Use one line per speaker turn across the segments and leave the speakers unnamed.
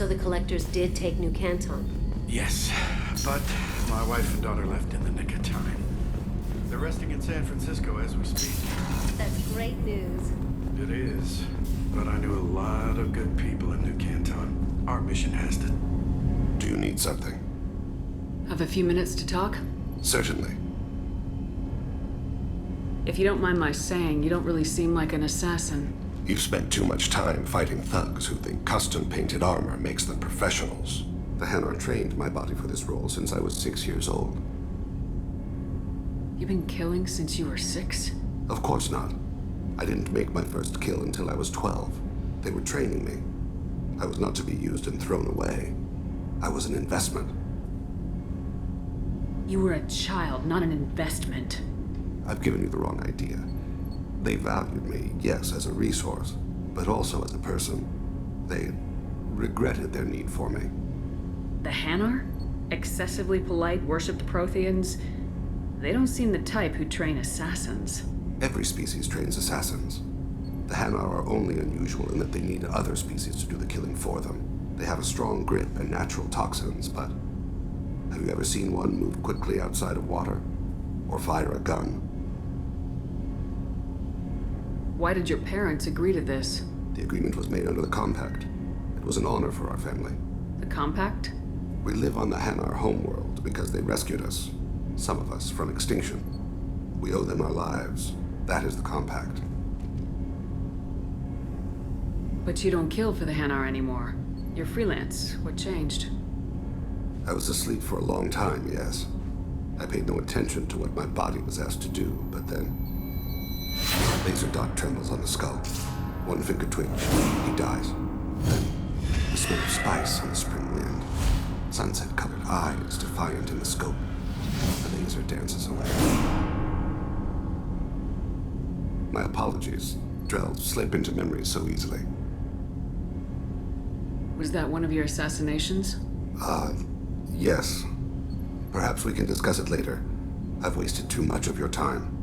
So the Collectors did take New Canton?
Yes, but my wife and daughter left in the nick of time. They're resting in San Francisco as we speak.
That's great news.
It is, but I knew a lot of good people in New Canton. Our mission has to...
Do you need something?
Have a few minutes to talk?
Certainly.
If you don't mind my saying, you don't really seem like an assassin.
You've spent too much time fighting thugs who think custom-painted armor makes them professionals. The Hanar trained my body for this role since I was 6 years old.
You've been killing since you were 6?
Of course not. I didn't make my first kill until I was 12. They were training me. I was not to be used and thrown away. I was an investment.
You were a child, not an investment.
I've given you the wrong idea. They valued me, yes, as a resource, but also as a person. They regretted their need for me.
The Hanar? Excessively polite, worship the Protheans? They don't seem the type who train assassins.
Every species trains assassins. The Hanar are only unusual in that they need other species to do the killing for them. They have a strong grip and natural toxins, but have you ever seen one move quickly outside of water? Or fire a gun?
Why did your parents agree to this?
The agreement was made under the Compact. It was an honor for our family.
The Compact?
We live on the Hanar homeworld because they rescued us. Some of us from extinction. We owe them our lives. That is the Compact.
But you don't kill for the Hanar anymore. You're freelance. What changed?
I was asleep for a long time, yes. I paid no attention to what my body was asked to do, but then... Laser dot trembles on the skull. One finger twitch. He dies. Then, the smell of spice on the spring wind. Sunset-colored eyes defiant in the scope. The laser dances away. My apologies. Drells slip into memory so easily.
Was that one of your assassinations?
Yes. Perhaps we can discuss it later. I've wasted too much of your time.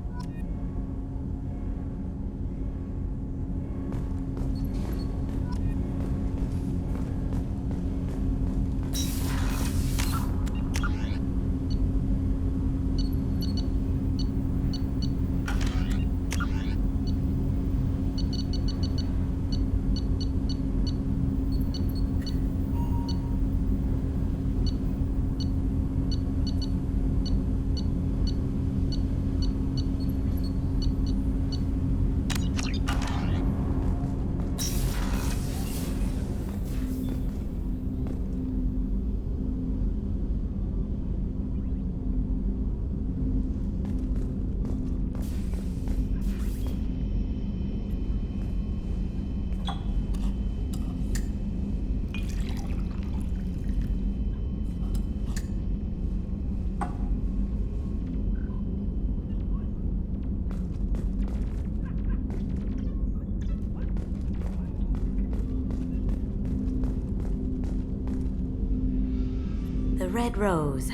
The Red Rose.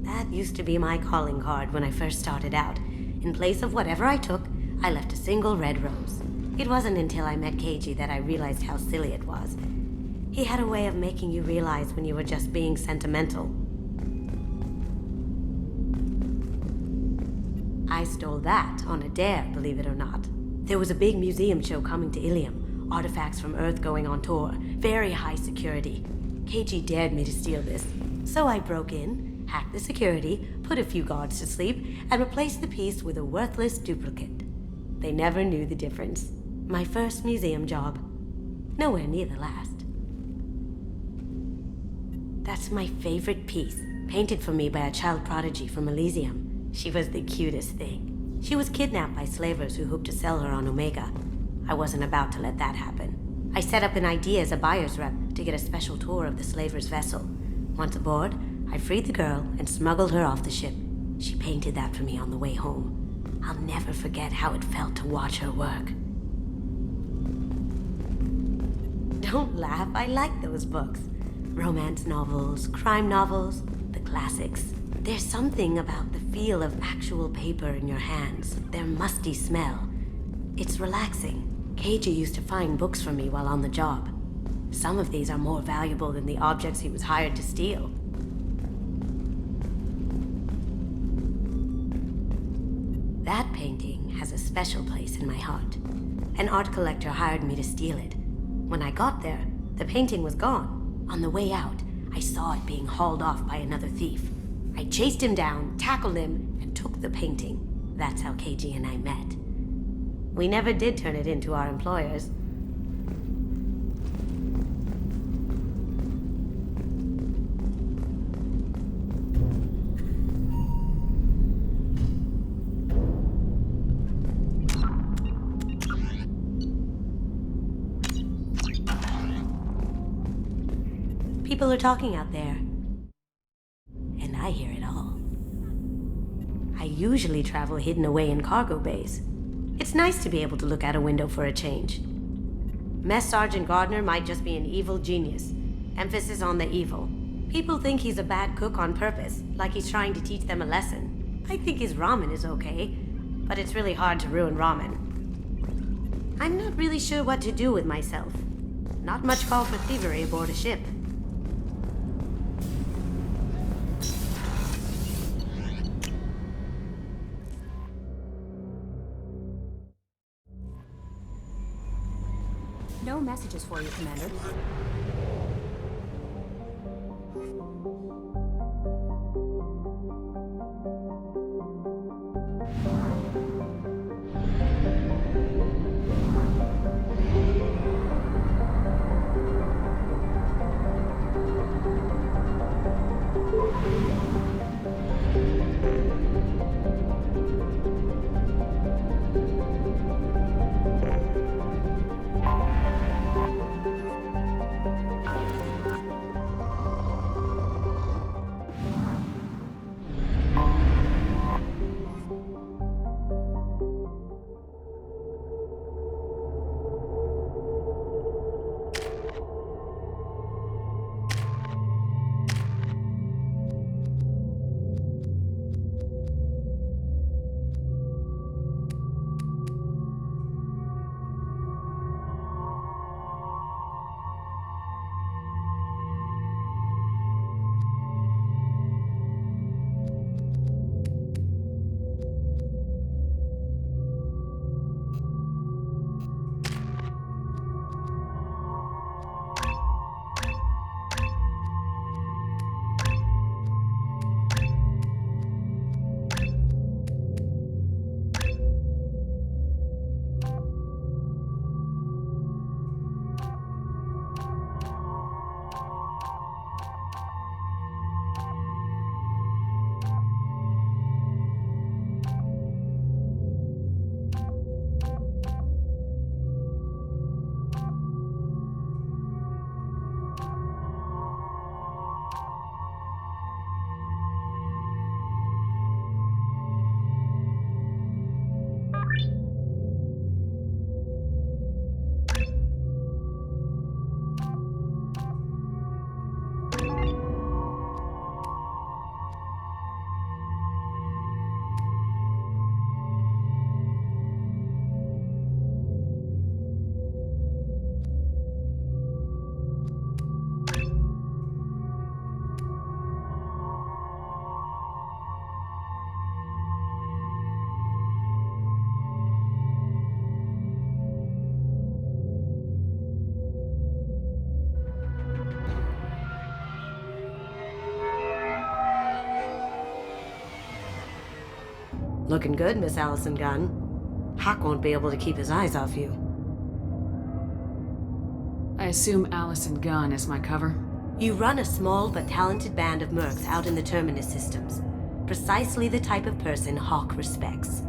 That used to be my calling card when I first started out. In place of whatever I took, I left a single red rose. It wasn't until I met Keiji that I realized how silly it was. He had a way of making you realize when you were just being sentimental. I stole that on a dare, believe it or not. There was a big museum show coming to Ilium. Artifacts from Earth going on tour. Very high security. Keiji dared me to steal this. So I broke in, hacked the security, put a few guards to sleep, and replaced the piece with a worthless duplicate. They never knew the difference. My first museum job. Nowhere near the last. That's my favorite piece, painted for me by a child prodigy from Elysium. She was the cutest thing. She was kidnapped by slavers who hoped to sell her on Omega. I wasn't about to let that happen. I set up an idea as a buyer's rep to get a special tour of the slaver's vessel. Once aboard, I freed the girl and smuggled her off the ship. She painted that for me on the way home. I'll never forget how it felt to watch her work. Don't laugh, I like those books. Romance novels, crime novels, the classics. There's something about the feel of actual paper in your hands, their musty smell. It's relaxing. Keiji used to find books for me while on the job. Some of these are more valuable than the objects he was hired to steal. That painting has a special place in my heart. An art collector hired me to steal it. When I got there, the painting was gone. On the way out, I saw it being hauled off by another thief. I chased him down, tackled him, and took the painting. That's how KG and I met. We never did turn it into our employers. People are talking out there, and I hear it all. I usually travel hidden away in cargo bays. It's nice to be able to look out a window for a change. Mess Sergeant Gardner might just be an evil genius. Emphasis on the evil. People think he's a bad cook on purpose, like he's trying to teach them a lesson. I think his ramen is okay, but it's really hard to ruin ramen. I'm not really sure what to do with myself. Not much call for thievery aboard a ship.
No messages for you, Commander.
Looking good, Miss Allison Gunn. Hawk won't be able to keep his eyes off you.
I assume Allison Gunn is my cover.
You run a small but talented band of mercs out in the Terminus systems. Precisely the type of person Hawk respects.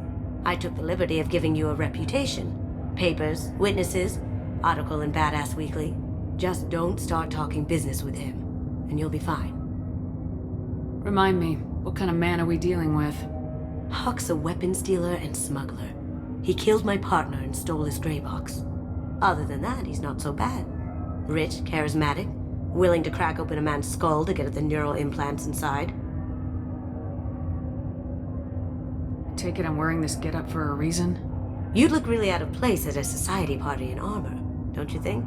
I took the liberty of giving you a reputation. Papers, witnesses, article in Badass Weekly. Just don't start talking business with him, and you'll be fine.
Remind me, what kind of man are we dealing with?
Hawk's a weapons dealer and smuggler. He killed my partner and stole his gray box. Other than that, he's not so bad. Rich, charismatic, willing to crack open a man's skull to get at the neural implants inside.
Take it I'm wearing this getup for a reason?
You'd look really out of place at a society party in armor, don't you think?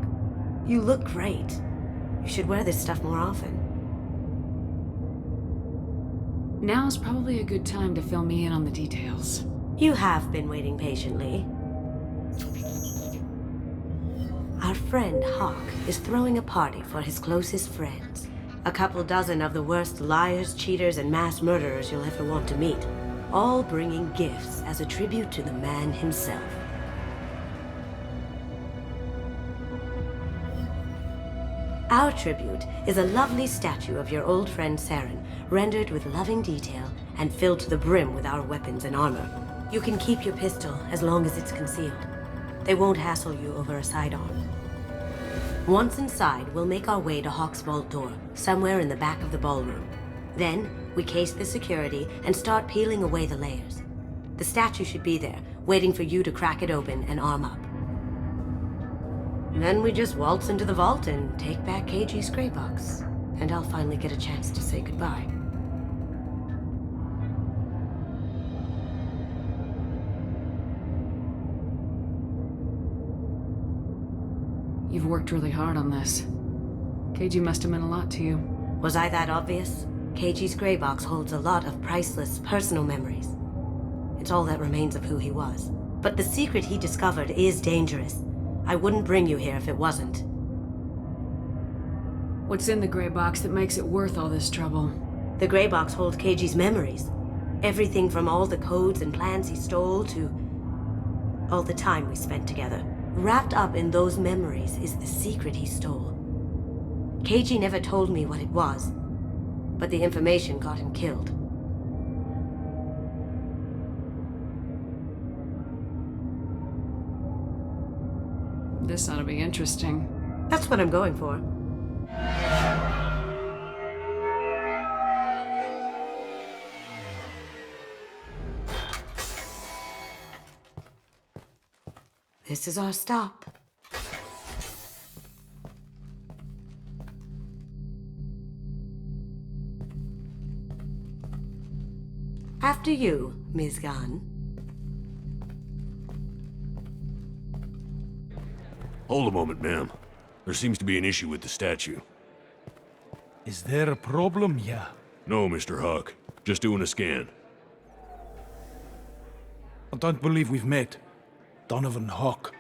You look great. You should wear this stuff more often.
Now's probably a good time to fill me in on the details.
You have been waiting patiently. Our friend Hawk is throwing a party for his closest friends. A couple dozen of the worst liars, cheaters, and mass murderers you'll ever want to meet. All bringing gifts as a tribute to the man himself. Our tribute is a lovely statue of your old friend Saren, rendered with loving detail and filled to the brim with our weapons and armor. You can keep your pistol as long as it's concealed. They won't hassle you over a sidearm. Once inside, we'll make our way to Hawk's vault door, somewhere in the back of the ballroom. Then, we case the security and start peeling away the layers. The statue should be there, waiting for you to crack it open and arm up. Then we just waltz into the vault and take back KG's gray box. And I'll finally get a chance to say goodbye.
You've worked really hard on this. KG must have meant a lot to you.
Was I that obvious? KG's gray box holds a lot of priceless personal memories. It's all that remains of who he was. But the secret he discovered is dangerous. I wouldn't bring you here if it wasn't.
What's in the gray box that makes it worth all this trouble?
The gray box holds KG's memories. Everything from all the codes and plans he stole to all the time we spent together. Wrapped up in those memories is the secret he stole. KG never told me what it was, but the information got him killed.
This ought to be interesting.
That's what I'm going for. This is our stop. After you, Ms. Gunn.
Hold a moment, ma'am. There seems to be an issue with the statue.
Is there a problem here?
No, Mr. Hawk. Just doing a scan.
I don't believe we've met. Donovan Hawk.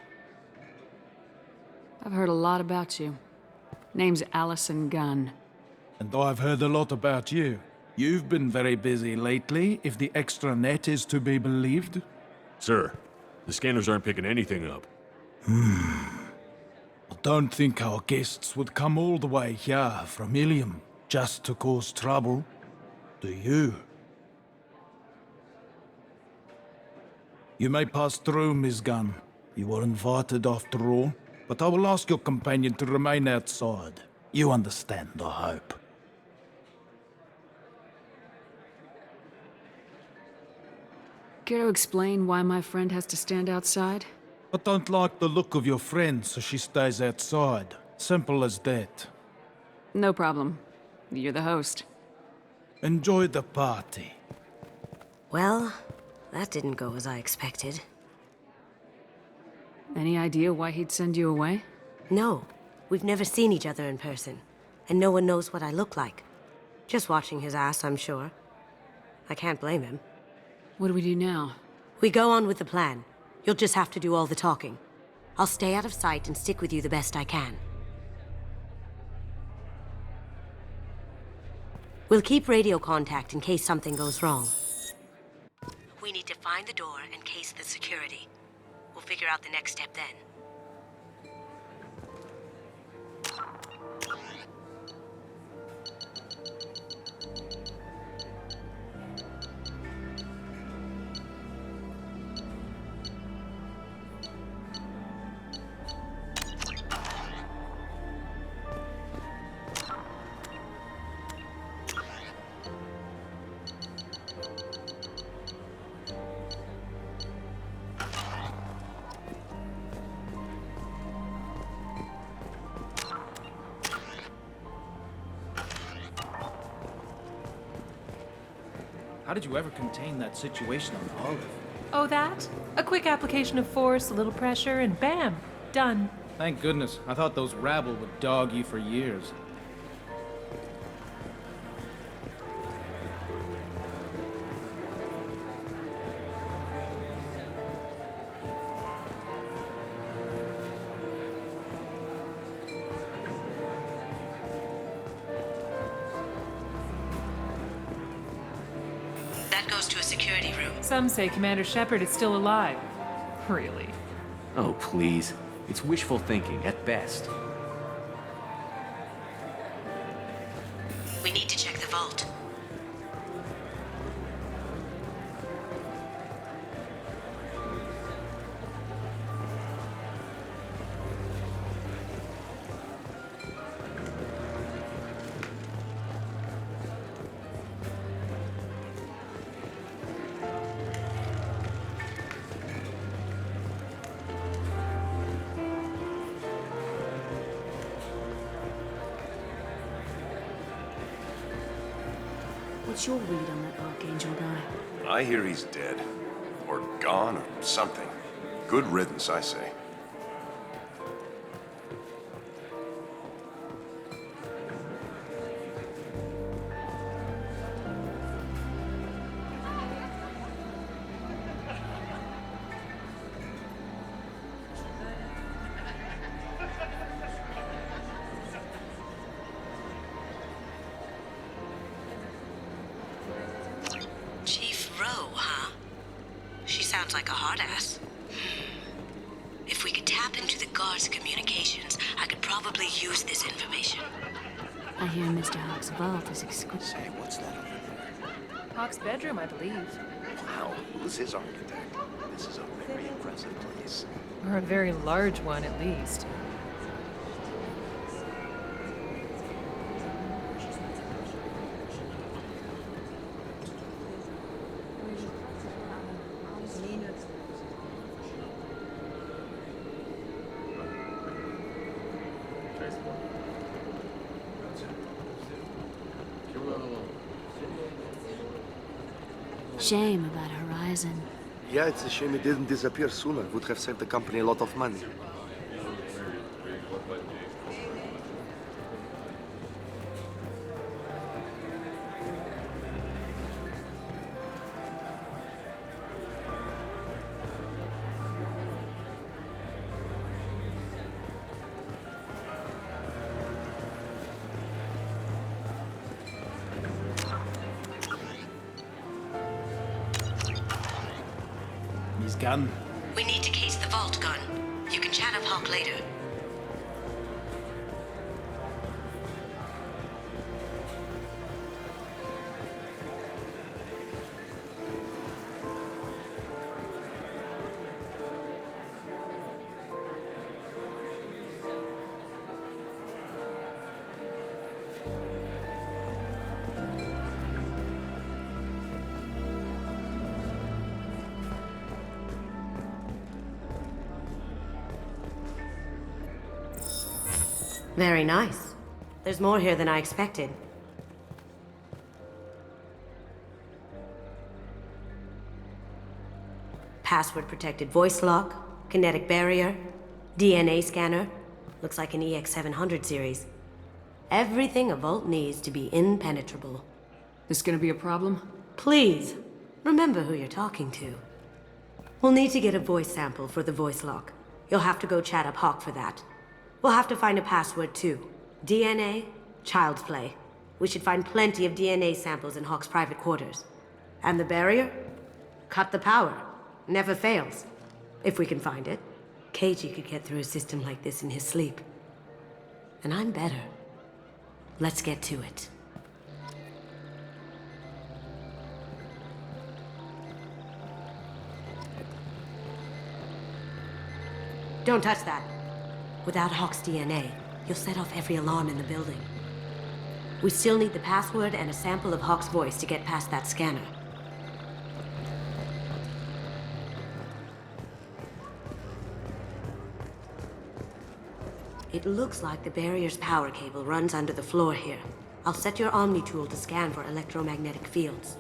I've heard a lot about you. Name's Allison Gunn.
And I've heard a lot about you. You've been very busy lately, if the extra net is to be believed.
Sir, the scanners aren't picking anything up.
I don't think our guests would come all the way here from Ilium just to cause trouble. Do you? You may pass through, Ms. Gunn. You were invited after all, but I will ask your companion to remain outside. You understand, I hope.
Care to explain why my friend has to stand outside?
I don't like the look of your friend, so she stays outside. Simple as that.
No problem. You're the host.
Enjoy the party.
Well, that didn't go as I expected.
Any idea why he'd send you away?
No, we've never seen each other in person, and no one knows what I look like. Just watching his ass, I'm sure. I can't blame him.
What do we do now?
We go on with the plan. You'll just have to do all the talking. I'll stay out of sight and stick with you the best I can. We'll keep radio contact in case something goes wrong. We need to find the door and case the security. We'll figure out the next step then.
How did you ever contain that situation on the Olive?
Oh, that? A quick application of force, a little pressure, and bam! Done.
Thank goodness. I thought those rabble would dog you for years.
That goes to a security room.
Some say Commander Shepard is still alive. Really?
Oh, please. It's wishful thinking at best.
We need to check the vault.
What's your read on that Archangel guy?
I hear he's dead. Or gone, or something. Good riddance, I say.
Chief Rowe, huh? She sounds like a hard ass. If we could tap into the guard's communications, I could probably use this information.
I hear Mr. Hawk's vault is exquisite.
Say, what's that over there?
Hawk's bedroom, I believe.
Wow, who's his architect? This is a very impressive place.
Or a very large one, at least.
Shame about Horizon.
Yeah, it's a shame it didn't disappear sooner. Would have saved the company a lot of money.
His gun.
We need to case the vault gun. You can chat up Hawk later. Very nice. There's more here than I expected. Password-protected voice lock, kinetic barrier, DNA scanner. Looks like an EX700 series. Everything a vault needs to be impenetrable.
This gonna be a problem?
Please, remember who you're talking to. We'll need to get a voice sample for the voice lock. You'll have to go chat up Hawk for that. We'll have to find a password too. DNA, child's play. We should find plenty of DNA samples in Hawk's private quarters. And the barrier? Cut the power. Never fails. If we can find it. KG could get through a system like this in his sleep. And I'm better. Let's get to it. Don't touch that. Without Hawk's DNA, you'll set off every alarm in the building. We still need the password and a sample of Hawk's voice to get past that scanner. It looks like the barrier's power cable runs under the floor here. I'll set your Omni tool to scan for electromagnetic fields.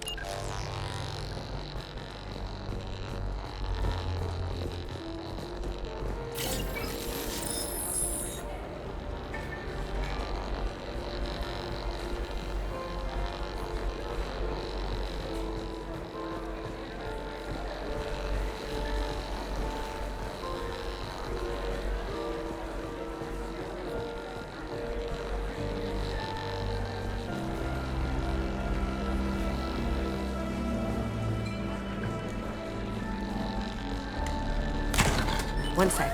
One sec.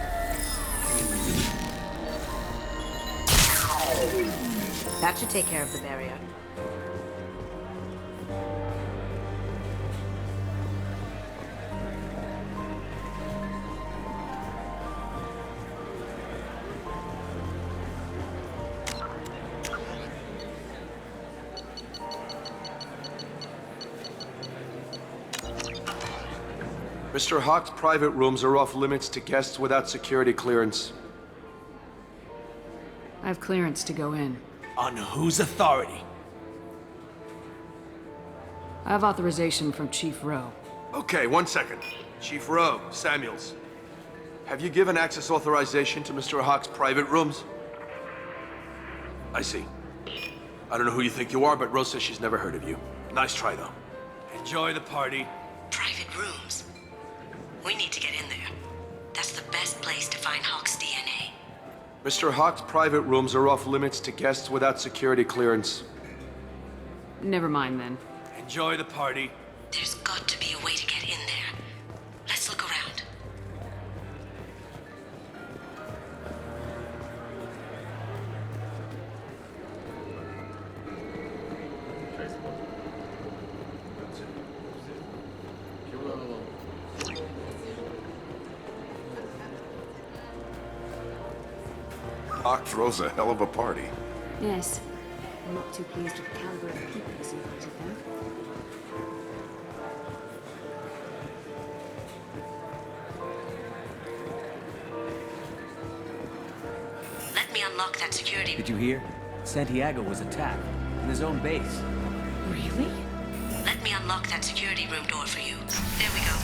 That should take care of the barrier.
Mr. Hawk's private rooms are off limits to guests without security clearance.
I have clearance to go in.
On whose authority?
I have authorization from Chief Rowe.
Okay, 1 second. Chief Rowe, Samuels. Have you given access authorization to Mr. Hawk's private rooms? I see. I don't know who you think you are, but Rose says she's never heard of you. Nice try, though. Enjoy the party.
Private rooms. We need to get in there. That's the best place to find Hawk's DNA.
Mr. Hawk's private rooms are off limits to guests without security clearance.
Never mind then.
Enjoy the party.
There's got to be a way to get in there. Let's look around.
Hawk throws a hell of a party.
Yes. I'm not too pleased with the caliber of people he's invited, though.
Let me unlock that security.
Did you hear? Santiago was attacked in his own base.
Really?
Let me unlock that security room door for you. There we go.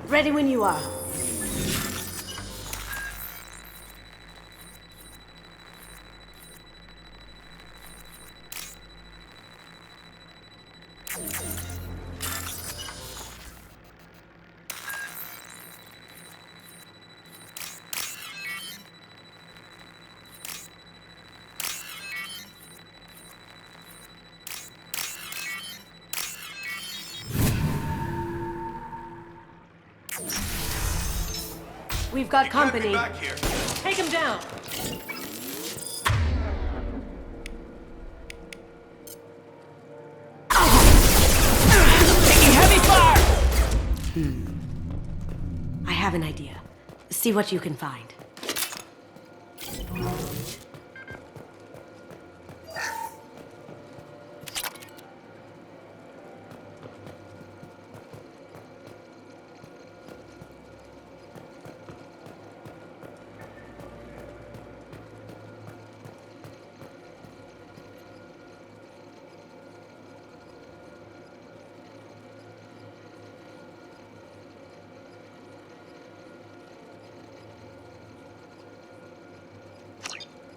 Ready when you are. We've got company.
Back here.
Take him down! Taking heavy fire!
I have an idea. See what you can find.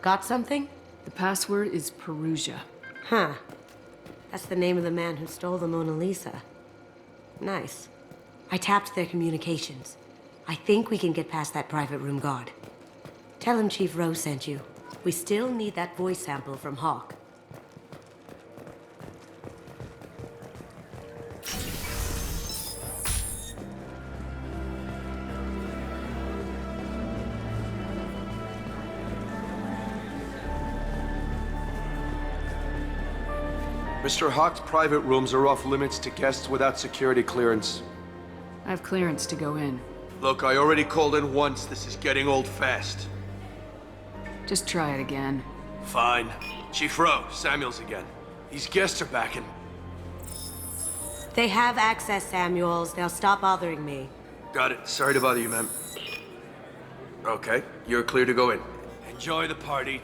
Got something?
The password is Perugia.
Huh. That's the name of the man who stole the Mona Lisa. Nice. I tapped their communications. I think we can get past that private room guard. Tell him Chief Rose sent you. We still need that voice sample from Hawk.
Mr. Hawk's private rooms are off limits to guests without security clearance.
I have clearance to go in.
Look, I already called in once. This is getting old fast.
Just try it again.
Fine. Chief Rowe, Samuels again. These guests are back in.
They have access, Samuels. They'll stop bothering me.
Got it. Sorry to bother you, ma'am. Okay, you're clear to go in. Enjoy the party.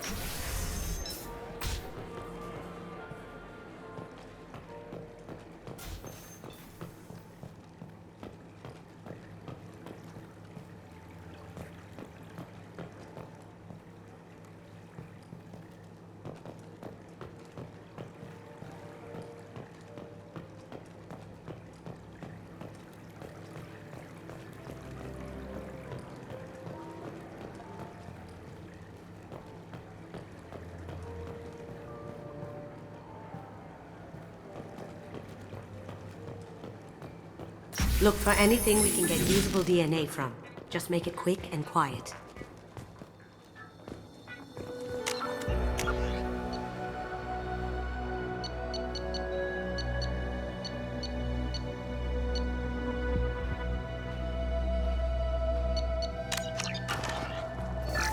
Look for anything we can get usable DNA from. Just make it quick and quiet.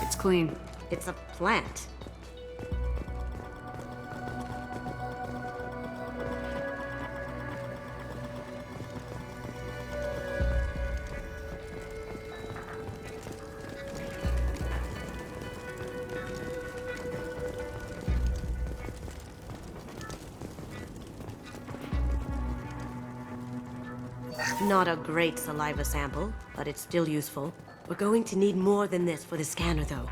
It's clean.
It's a plant. Not a great saliva sample, but it's still useful. We're going to need more than this for the scanner, though.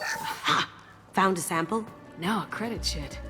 Aha! Found a sample?
Now a credit shit.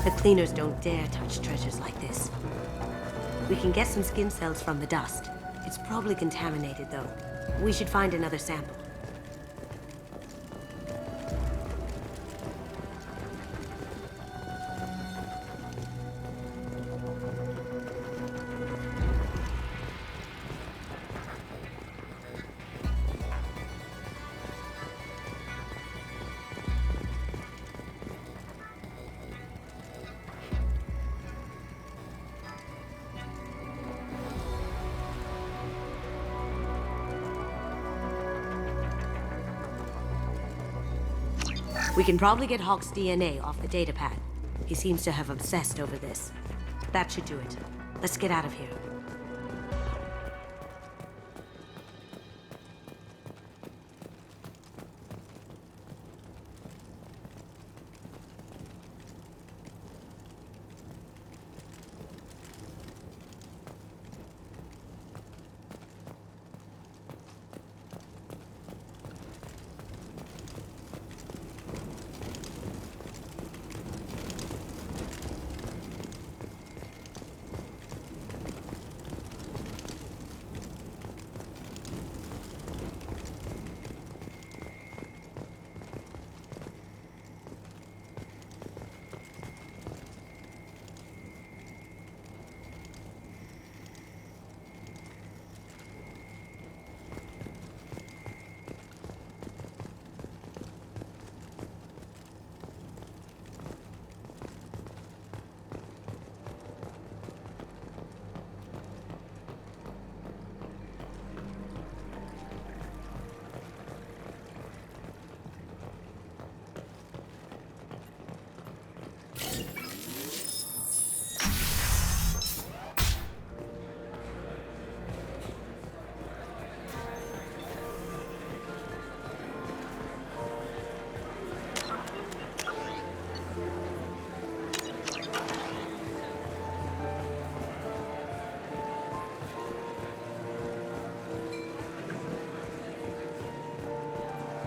The cleaners don't dare touch treasures like this. We can get some skin cells from the dust. It's probably contaminated, though. We should find another sample. We can probably get Hawk's DNA off the datapad. He seems to have obsessed over this. That should do it. Let's get out of here.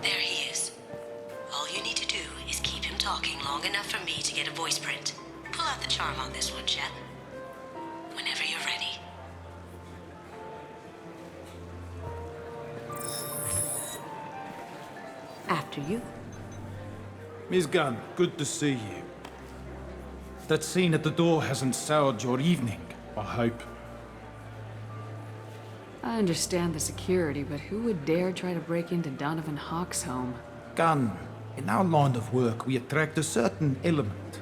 There he is. All you need to do is keep him talking long enough for me to get a voice print. Pull out the charm on this one, Chet. Whenever you're ready. After you.
Miss Gunn, good to see you. That scene at the door hasn't soured your evening, I hope.
I understand the security, but who would dare try to break into Donovan Hawk's home?
Gunn, in our line of work, we attract a certain element.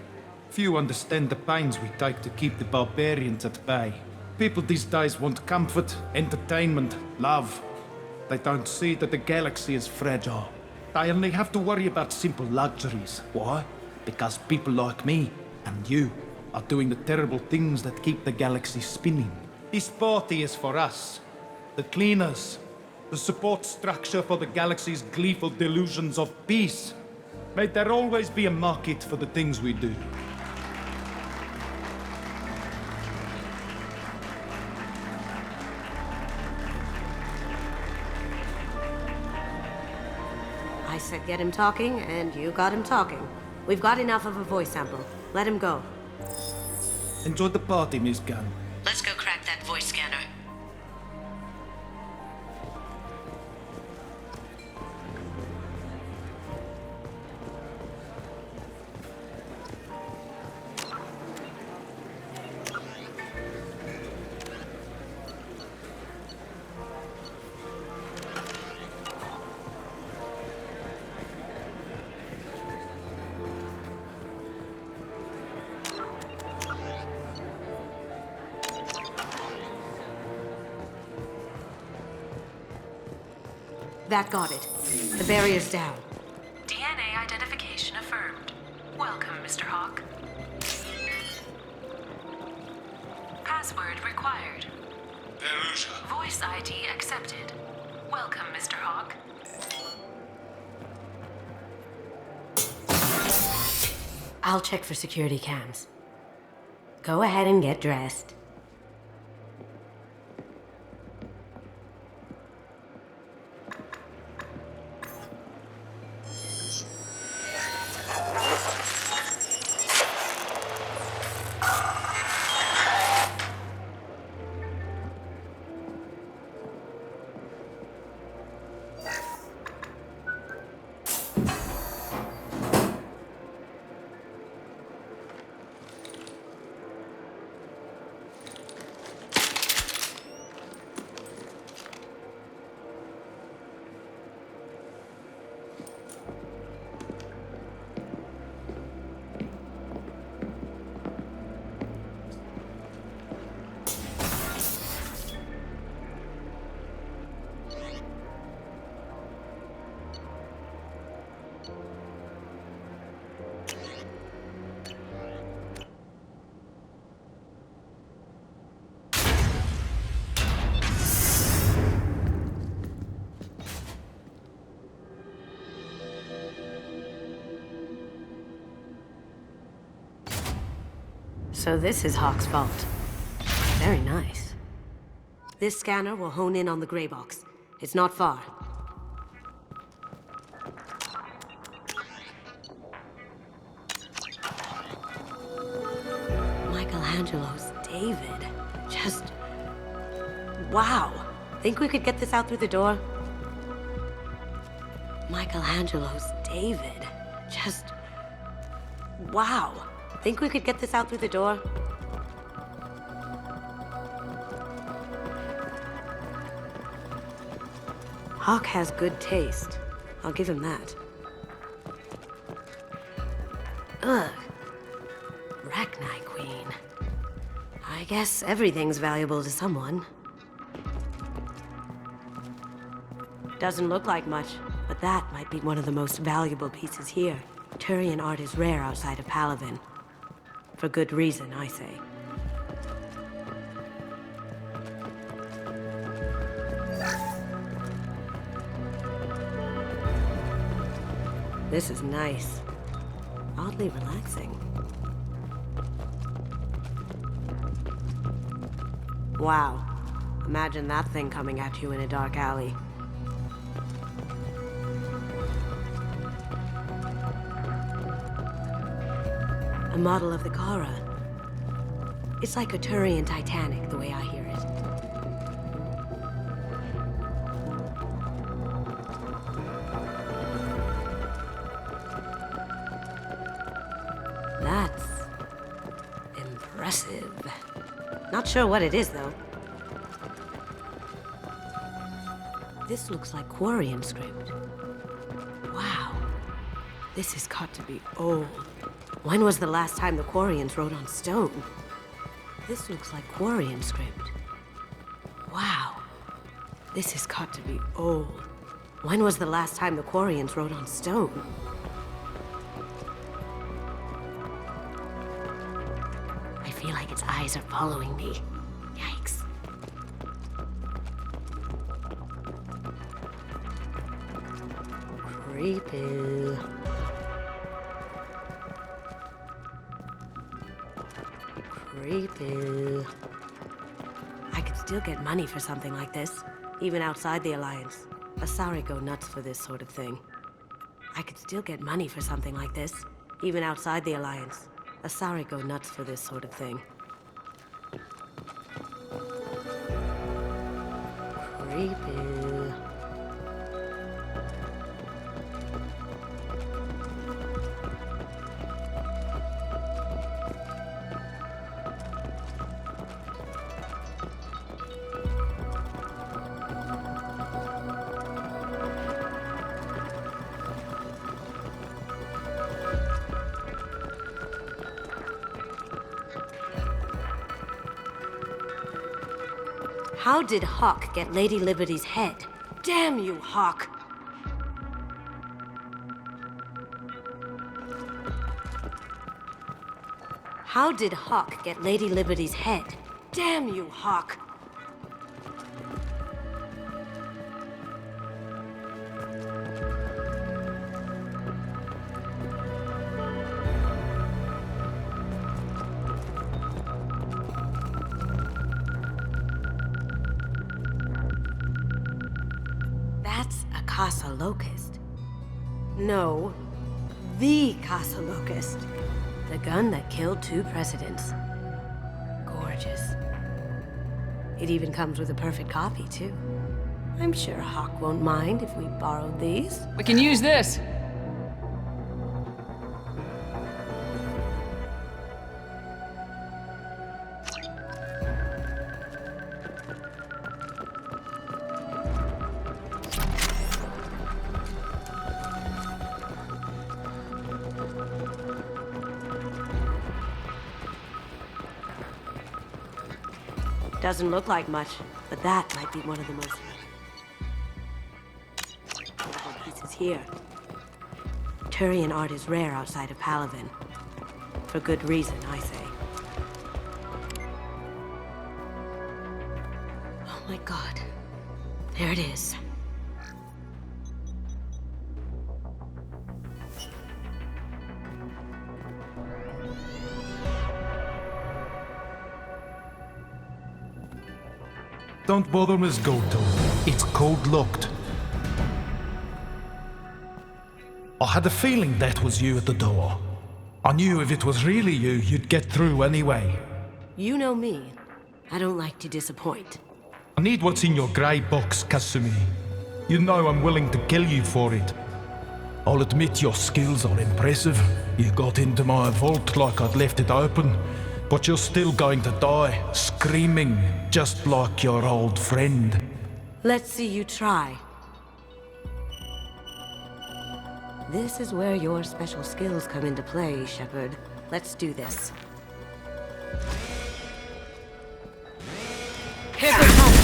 Few understand the pains we take to keep the barbarians at bay. People these days want comfort, entertainment, love. They don't see that the galaxy is fragile. They only have to worry about simple luxuries. Why? Because people like me and you are doing the terrible things that keep the galaxy spinning. This party is for us. The cleaners, the support structure for the galaxy's gleeful delusions of peace. May there always be a market for the things we do.
I said get him talking, and you got him talking. We've got enough of a voice sample. Let him go.
Enjoy the party, Miss Gunn.
Let's go crack that voice scanner. That got it. The barrier's down.
DNA identification affirmed. Welcome, Mr. Hawk. Password required.
Perusa.
Voice ID accepted. Welcome, Mr. Hawk.
I'll check for security cams. Go ahead and get dressed. So this is Hawk's vault. Very nice. This scanner will hone in on the gray box. It's not far. Michelangelo's David. Just... wow. Think we could get this out through the door? Michelangelo's David. Just... wow. Think we could get this out through the door? Hawk has good taste. I'll give him that. Ugh. Rachni Queen. I guess everything's valuable to someone. Doesn't look like much, but that might be one of the most valuable pieces here. Turian art is rare outside of Palaven. For good reason, I say. This is nice. Oddly relaxing. Wow. Imagine that thing coming at you in a dark alley. A model of the Kara. It's like a Turian Titanic, the way I hear it. That's... impressive. Not sure what it is, though. This looks like Quarian script. Wow. This has got to be old. When was the last time the Quarians wrote on stone? This looks like Quarian script. Wow. This has got to be old. When was the last time the Quarians wrote on stone? I feel like its eyes are following me. Yikes. Creepy. Creepy. I could still get money for something like this, even outside the Alliance. Asari go nuts for this sort of thing. I could still get money for something like this, even outside the Alliance. Asari go nuts for this sort of thing. Creepy. How did Hawk get Lady Liberty's head? Damn you, Hawk! How did Hawk get Lady Liberty's head? Damn you, Hawk! That's a Casa Locust. No, the Casa Locust. The gun that killed 2 presidents. Gorgeous. It even comes with a perfect copy, too. I'm sure Hawk won't mind if we borrowed these.
We can use this!
Doesn't look like much, but that might be one of the most beautiful pieces here. Turian art is rare outside of Palaven. For good reason, I say. Oh my god. There it is.
Don't bother, Miss Goto. It's code-locked. I had a feeling that was you at the door. I knew if it was really you, you'd get through anyway.
You know me. I don't like to disappoint.
I need what's in your grey box, Kasumi. You know I'm willing to kill you for it. I'll admit your skills are impressive. You got into my vault like I'd left it open. But you're still going to die, screaming, just like your old friend.
Let's see you try. This is where your special skills come into play, Shepard. Let's do this. Here they come!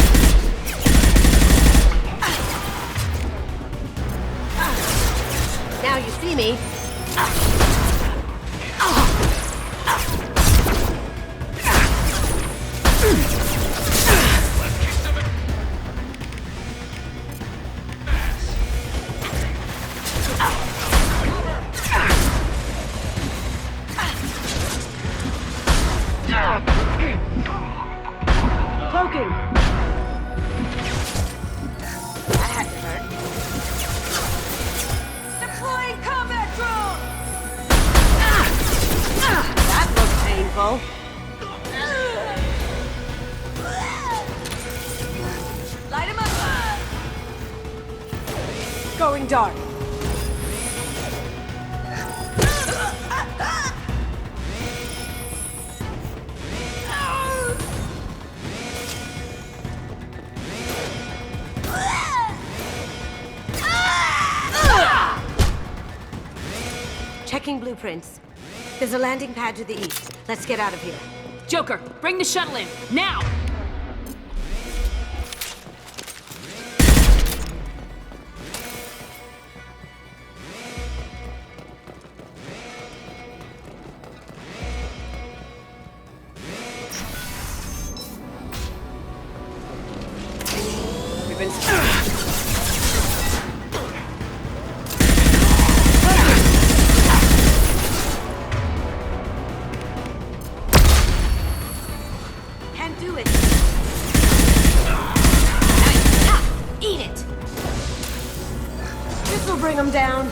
Now you see me. Cloaking! That had to hurt. Deploying combat drone! That looks painful. Light him up! Going dark. Checking blueprints. There's a landing pad to the east. Let's get out of here.
Joker, bring the shuttle in, now! We've been...
Do it. Eat it. This will bring them down.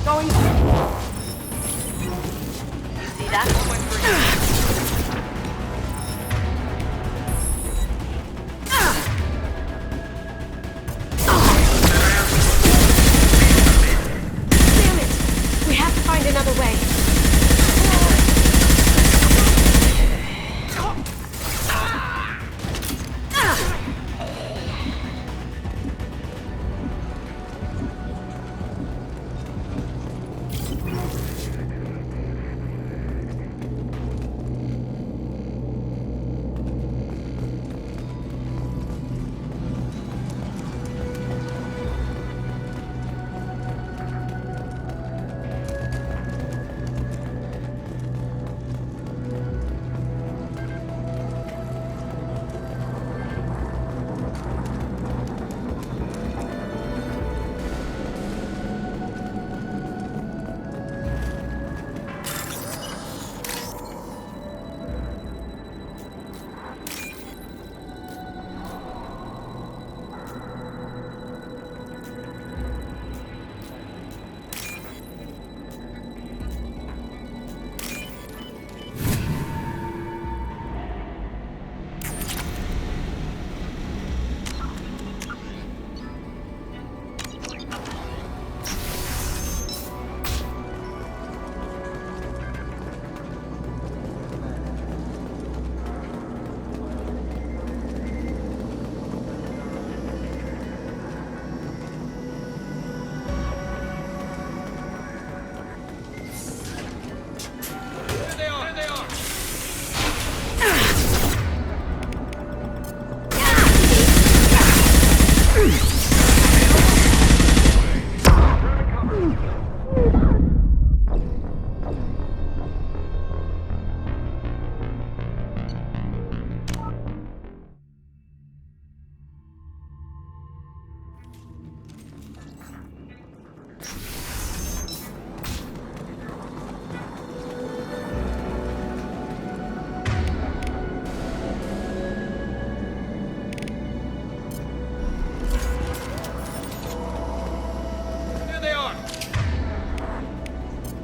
Going. You see that? Damn it! We have to find another way.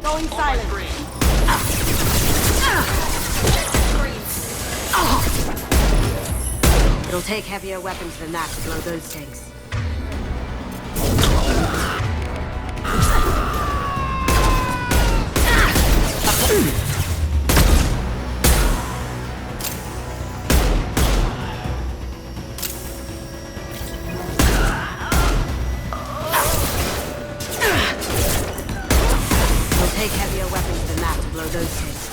Going silent. It'll take heavier weapons than that to blow those tanks. Take heavier weapons than that to blow those tanks.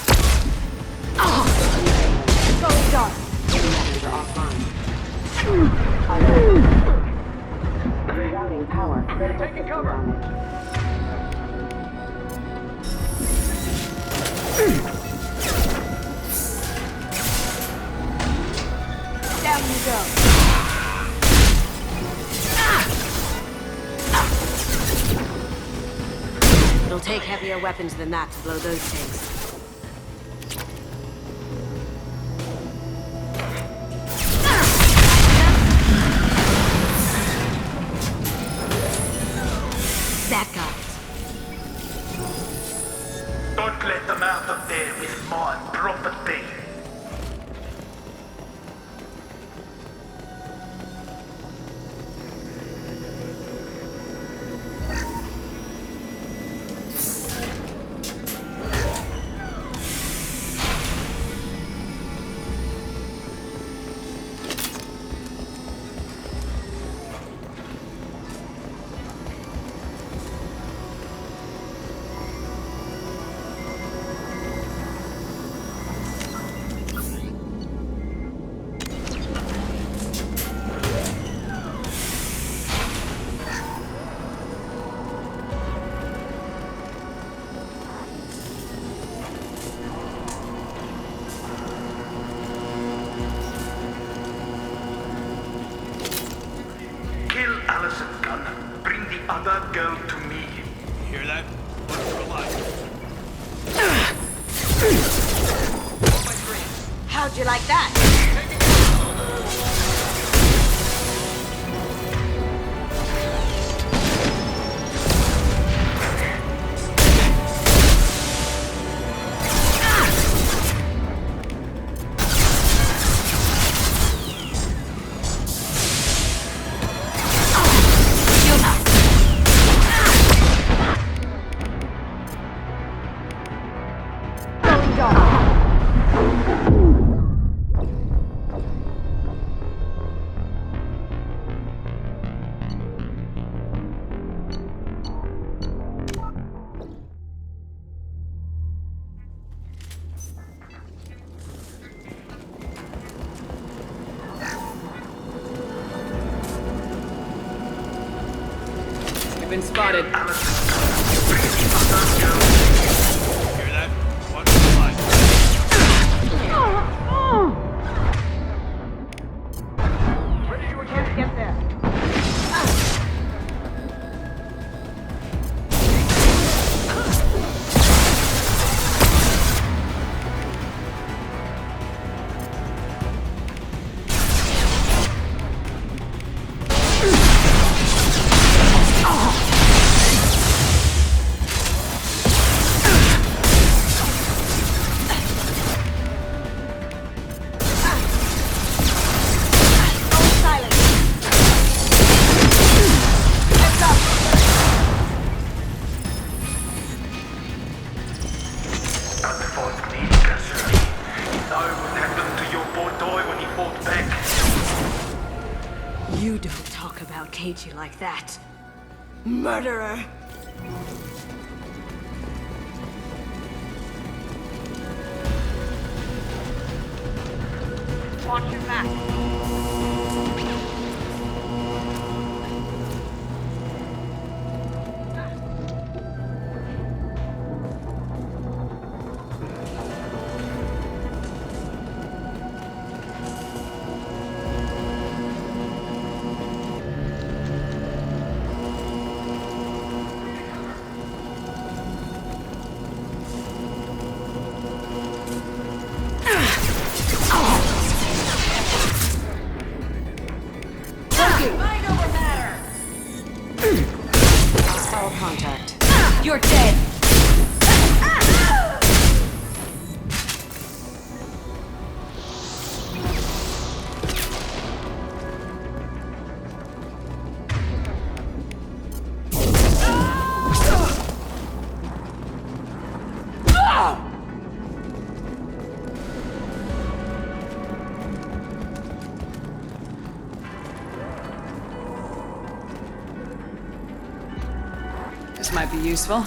Going dark. Weapons are offline. Routing power. Taking cover. Down you go. It'll take heavier weapons than that to blow those tanks. That got it.
Don't let them out of there with my property.
Other girl to me.
You hear that? Look for alive.
How'd you like that?
been spotted.
Hear that? Watch the line.
Can't get there. You don't talk about Keiji like that. Murderer! Watch your back. Contact. You're dead.
This might be useful.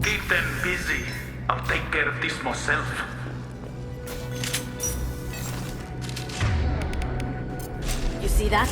Keep them busy. I'll take care of this myself.
You see that?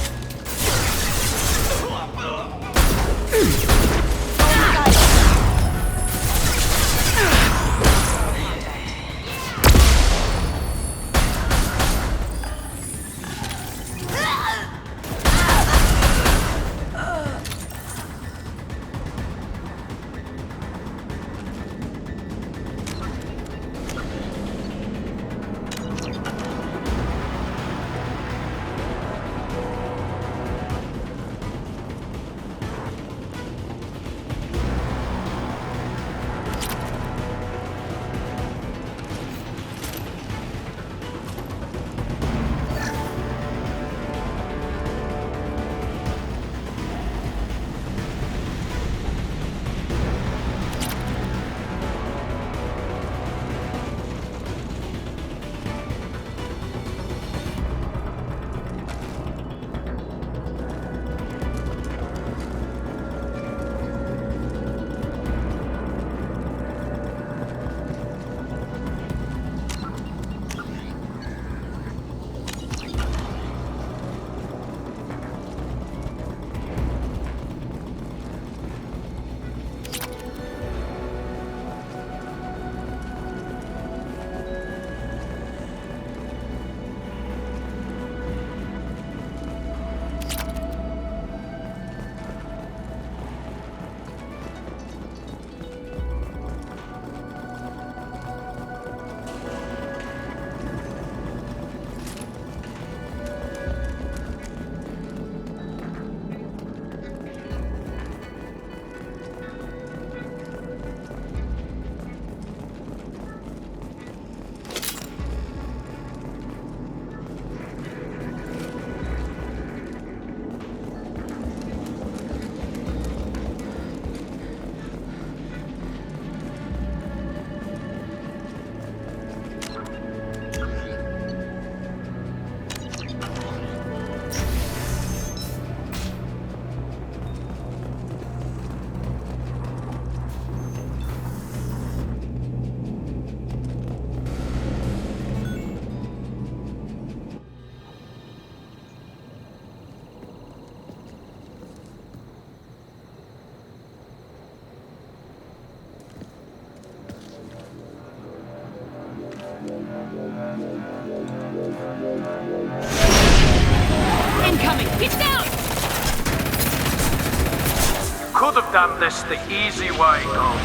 done this the easy way, Gold.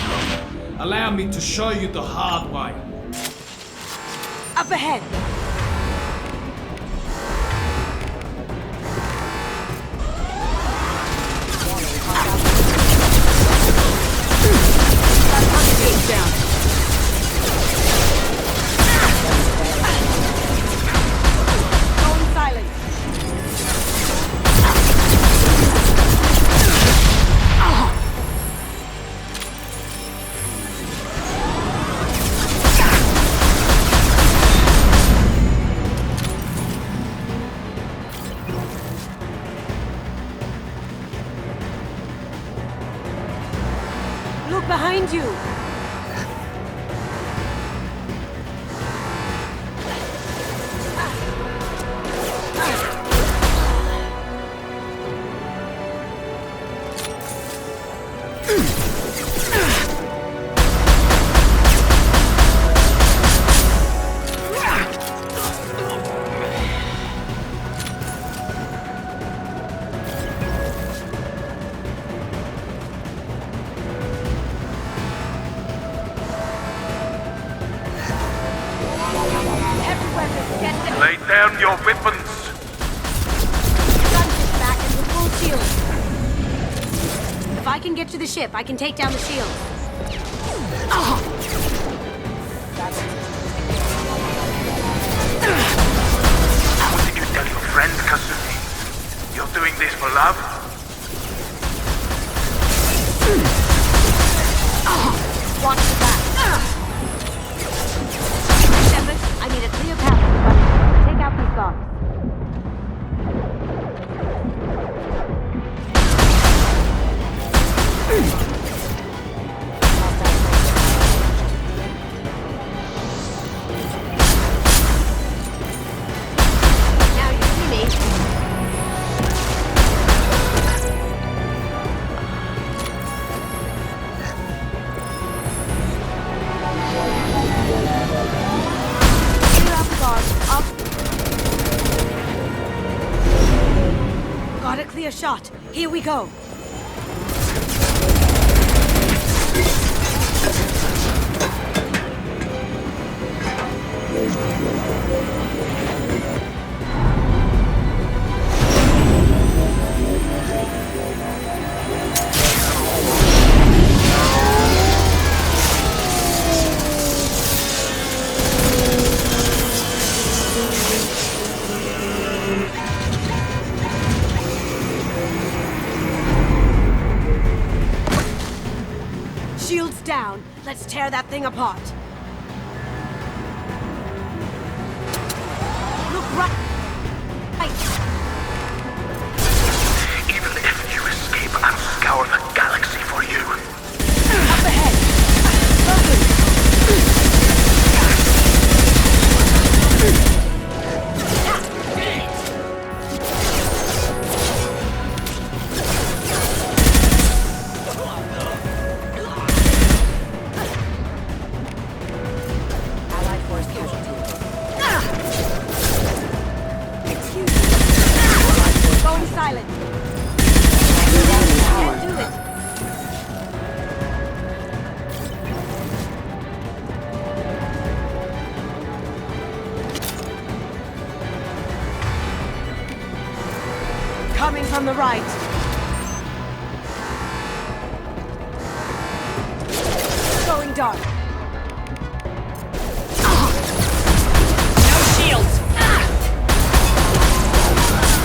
Allow me to show you the hard way.
Up ahead! Going silent. Look behind you!
Lay down your weapons.
Guns is back and with full shield. If I can get to the ship, I can take down the shield.
What did you tell your friends, Kasumi? You're doing this for love?
Watch the back. Shepard, I need a clear path. Take out these guards. Now you see me. Clear out the guards. Up. Got a clear shot. Here we go. Shields down. Let's tear that thing apart. Look right.
Even if you escape, I'll scour the galaxy for you.
Up ahead. Allied force casualty. Excuse me. Going silent. Can't do it. Coming from the right. Going dark. No shields.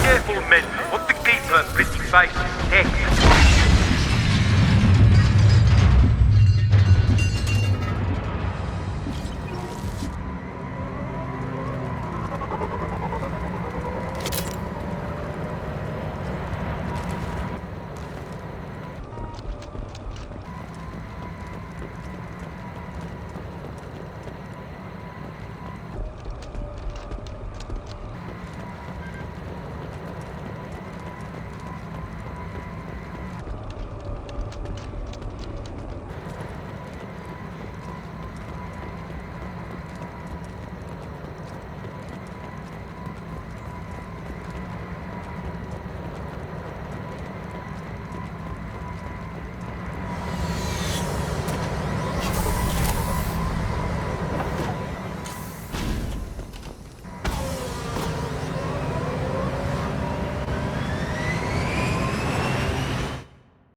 Careful, men. Want to keep her pretty face.